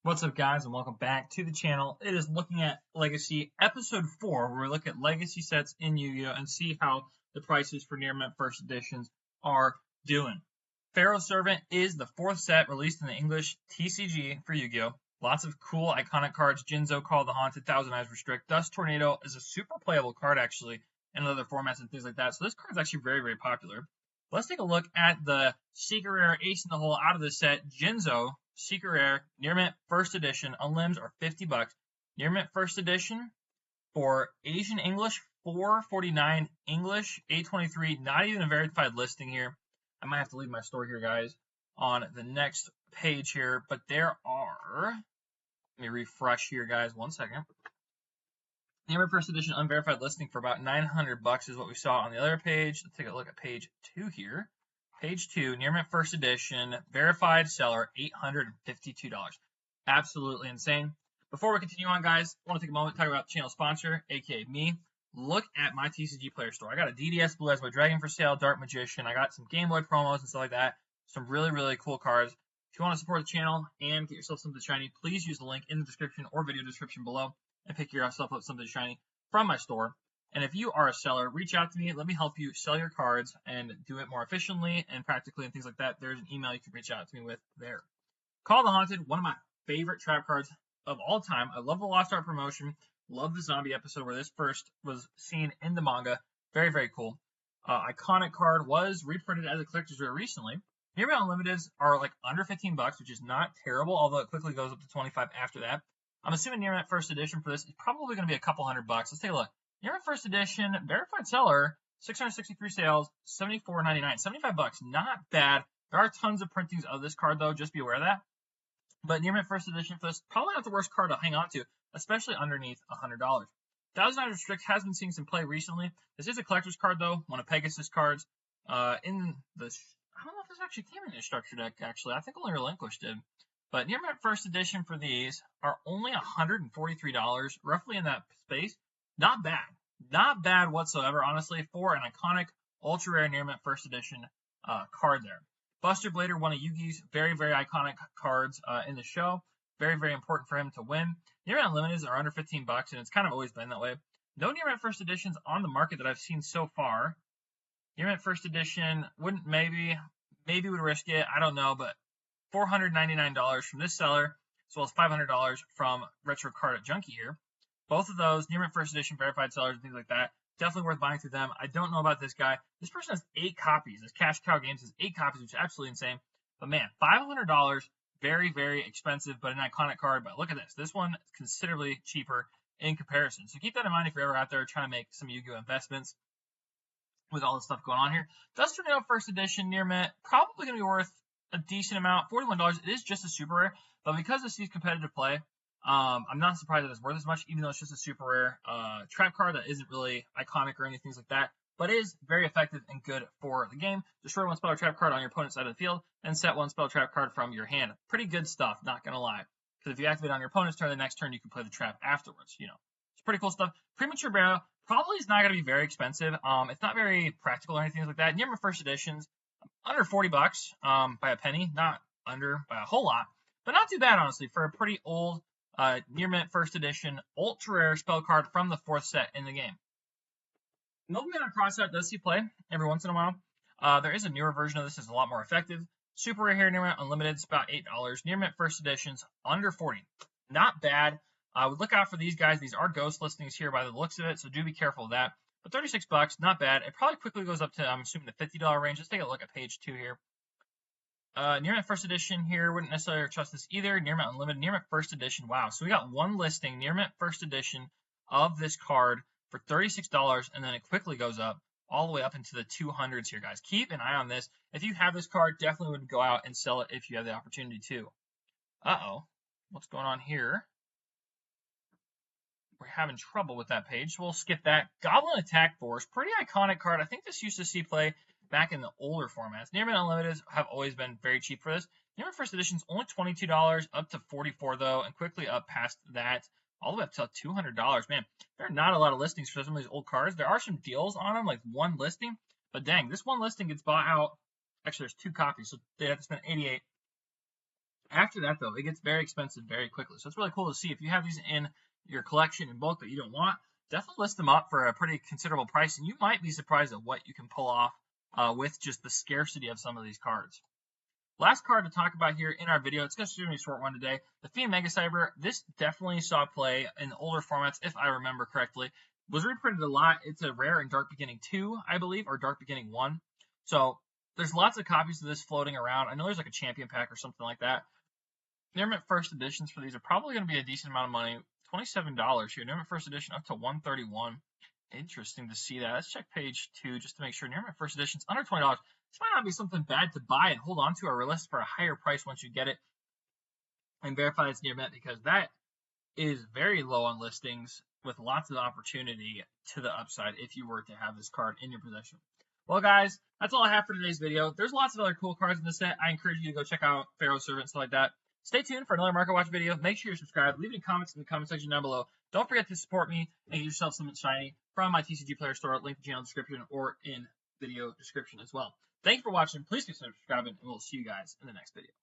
What's up, guys, and welcome back to the channel. It is looking at Legacy Episode 4, where we look at Legacy sets in Yu-Gi-Oh! And see how the prices for Near Mint First Editions are doing. Pharaoh Servant is the 4th set released in the English TCG for Yu-Gi-Oh! Lots of cool, iconic cards. Jinzo, Call the Haunted, Thousand Eyes Restrict. Dust Tornado is a super playable card, actually, in other formats and things like that. So this card is actually very, very popular. Let's take a look at the Secret Rare Ace in the Hole out of the set. Jinzo, Secret Rare, Near Mint First Edition. Unlimbs are $50. Near Mint First Edition for Asian English, $4.49. English, $8.23. Not even a verified listing here. I might have to leave my store here, guys, on the next page here. But there are, let me refresh here, guys, 1 second. Near Mint First Edition unverified listing for about $900 is what we saw on the other page. Let's take a look at page 2 here. Page 2, Near Mint First Edition, verified seller, $852. Absolutely insane. Before we continue on, guys, I want to take a moment to talk about the channel sponsor, aka me. Look at my TCG player store. I got a DDS Blue Eyes White Dragon for sale, Dark Magician. I got some Game Boy promos and stuff like that. Some really, really cool cards. If you want to support the channel and get yourself something shiny, please use the link in the description or video description below and pick yourself up something shiny from my store. And if you are a seller, reach out to me. Let me help you sell your cards and do it more efficiently and practically and things like that. There's an email you can reach out to me with there. Call the Haunted, one of my favorite trap cards of all time. I love the Lost Art promotion. Love the zombie episode where this first was seen in the manga. Very, very cool. Iconic card was reprinted as a collector's rare recently. Near Mint Unlimiteds are like under $15, which is not terrible, although it quickly goes up to $25 after that. I'm assuming Near Mint First Edition for this is probably going to be a couple $100. Let's take a look. Near Mint First Edition, verified seller, 663 sales, $74.99, $75. Not bad. There are tons of printings of this card, though. Just be aware of that. But Near Mint First Edition for this, probably not the worst card to hang on to, especially underneath $100. Thousand Eyes Restrict has been seeing some play recently. This is a collector's card, though, one of Pegasus cards. In the, I don't know if this actually came in a structure deck, actually. I think only Relinquished did. But Near Mint First Edition for these are only $143, roughly in that space. Not bad. Not bad whatsoever, honestly, for an iconic, ultra-rare Near Mint First Edition card there. Buster Blader, one of Yugi's very, very iconic cards in the show. Very, very important for him to win. Near Mint Unlimiteds are under $15, and it's kind of always been that way. No Near Mint First Editions on the market that I've seen so far. Near Mint First Edition wouldn't maybe would risk it. I don't know, but $499 from this seller, as well as $500 from Retro Card at Junkie here. Both of those, Near Mint First Edition verified sellers and things like that, definitely worth buying through them. I don't know about this guy. This person has 8 copies. This Cash Cow Games has 8 copies, which is absolutely insane. But man, $500, very, very expensive, but an iconic card. But look at this. This one is considerably cheaper in comparison. So keep that in mind if you're ever out there trying to make some Yu-Gi-Oh investments with all this stuff going on here. Dust Tornado First Edition Near Mint, probably going to be worth a decent amount, $41. It is just a super rare, but because this sees competitive play, I'm not surprised that it's worth as much, even though it's just a super rare trap card that isn't really iconic or anything like that, but is very effective and good for the game. Destroy 1 spell or trap card on your opponent's side of the field, and set 1 spell or trap card from your hand. Pretty good stuff, not gonna lie. Because if you activate on your opponent's turn, the next turn you can play the trap afterwards. You know, it's pretty cool stuff. Premature Burial probably is not gonna be very expensive. It's not very practical or anything like that. Near Mint First Editions, under $40 by a penny, not under by a whole lot, but not too bad honestly for a pretty old Near Mint First Edition ultra rare spell card from the 4th set in the game. Nobleman of Crossout does see play every once in a while. There is a newer version of this that's a lot more effective. Super rare here, Near Mint Unlimited, it's about $8. Near Mint First Editions, under $40. Not bad. I would look out for these guys. These are ghost listings here by the looks of it, so do be careful of that. But $36, not bad. It probably quickly goes up to, I'm assuming, the $50 range. Let's take a look at page 2 here. Near Mint First Edition here, wouldn't necessarily trust this either. Near Mint Unlimited, Near Mint First Edition. Wow, so we got one listing, Near Mint First Edition of this card for $36, and then it quickly goes up all the way up into the 200s here, guys. Keep an eye on this. If you have this card, definitely would go out and sell it if you have the opportunity to. Uh-oh, what's going on here? We're having trouble with that page, so we'll skip that. Goblin Attack Force, pretty iconic card. I think this used to see play back in the older formats. Near Mint Unlimited have always been very cheap for this. Near Mint First Edition is only $22, up to $44 though, and quickly up past that, all the way up to $200. Man, there are not a lot of listings for some of these old cards. There are some deals on them, like one listing, but dang, this one listing gets bought out. Actually, there's 2 copies, so they have to spend $88 After that, though, it gets very expensive very quickly. So it's really cool to see. If you have these in your collection in bulk that you don't want, definitely list them up for a pretty considerable price, and you might be surprised at what you can pull off with just the scarcity of some of these cards. Last card to talk about here in our video, it's going to be a short one today. The Fiend Megacyber, this definitely saw play in older formats, if I remember correctly. Was reprinted a lot. It's a rare in Dark Beginning 2, I believe, or Dark Beginning 1. So there's lots of copies of this floating around. I know there's like a champion pack or something like that. Near mint first editions for these are probably going to be a decent amount of money. $27 here. Near mint first edition up to $131. Interesting to see that. Let's check page 2 just to make sure. Near mint first edition's under $20. This might not be something bad to buy and hold on to or list for a higher price once you get it and verify it's near mint, because that is very low on listings with lots of opportunity to the upside if you were to have this card in your possession. Well, guys, that's all I have for today's video. There's lots of other cool cards in this set. I encourage you to go check out Pharaoh Servant, stuff like that. Stay tuned for another Market Watch video. Make sure you're subscribed. Leave any comments in the comment section down below. Don't forget to support me and get yourself something shiny from my TCG Player store. Link in the channel description or in video description as well. Thank you for watching. Please consider subscribing, and we'll see you guys in the next video.